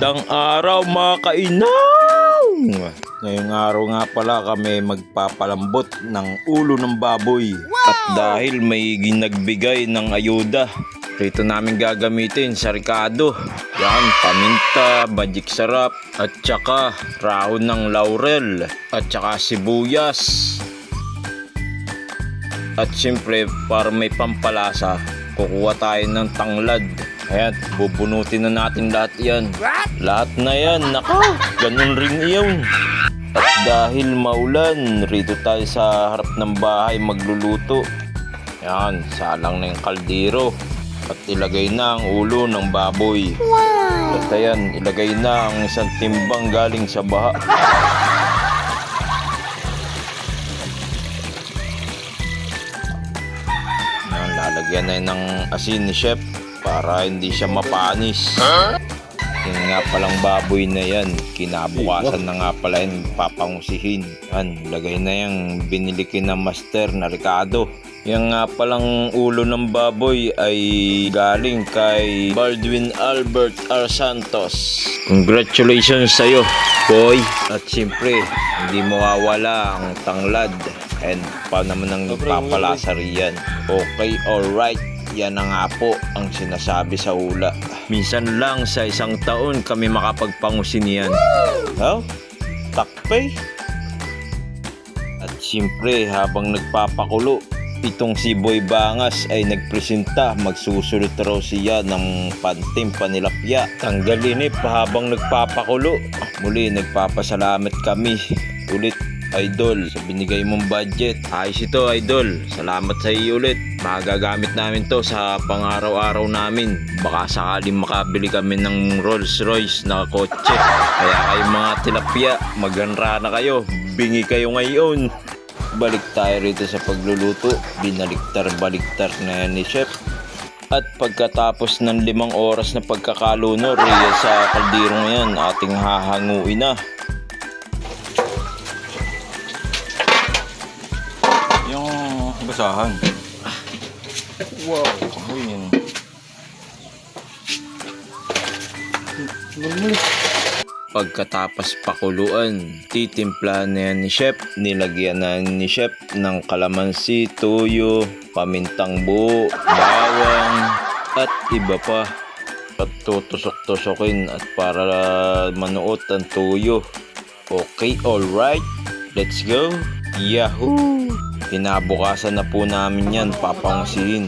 Magandang araw mga kainaw! Ngayong araw nga pala kami magpapalambot ng ulo ng baboy. At dahil may nagbigay ng ayuda, rito namin gagamitin sa ricado. Yan, paminta, magic sarap, at saka rahon ng laurel, at saka sibuyas. At siyempre, para may pampalasa, kukuha tayo ng tanglad. Ayan, bubunutin na natin lahat yan. Lahat na yan, nako, ganun rin iyon. At dahil maulan, rito tayo sa harap ng bahay magluluto. Ayan, salang na yung kaldero. At ilagay na ang ulo ng baboy. At ayan, ilagay na ang isang timbang galing sa baha. Ayan, lalagyan na ng asin ni Chef para hindi siya mapanis. Yung nga palang baboy na yan, kinabukasan na nga pala yan papangusihin. Yan, lagay na yung binili na master na ricado. Yung nga palang ulo ng baboy ay galing kay Baldwin Albert R. Santos. Congratulations sa'yo, boy. At siyempre, hindi mo mawawala ang tanglad. And pa naman ang nagpapalasa riyan. Okay, alright. Yan na nga po ang sinasabi sa hula. Minsan lang sa isang taon kami makapagpangusin yan. Oh, takpay. At siyempre habang nagpapakulo, itong si Boy Bangas ay nagpresenta. Magsusulot raw siya ng pantim panilapya. Tanggalin habang nagpapakulo. Muli nagpapasalamat kami ulit, Idol, sa binigay mong budget. Ayos ito, Idol. Salamat sa iyo ulit. Magagamit namin to sa pang-araw-araw namin. Baka sakaling makabili kami ng Rolls Royce na kotse. Kaya kayo mga tilapia, maganra na kayo. Bingi kayo ngayon. Balik tayo rito sa pagluluto. Binaliktar-baliktar na yan ni Chef. At pagkatapos ng 5 oras na pagkakalunor sa kaldirong yan, ating hahanguin na yung basahan. Wow, ayun. Pagkatapos pakuluan, titimpla na yan ni Chef. Nilagyan na ni Chef ng kalamansi, tuyo, pamintang buo, bawang, at iba pa. At tutusok-tusokin at para manuot ang tuyo. Okay, alright. Let's go. Yahoo! Kinabukasan na po namin yan papangusihin.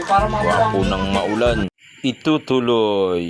Wapo ng maulan. Itutuloy.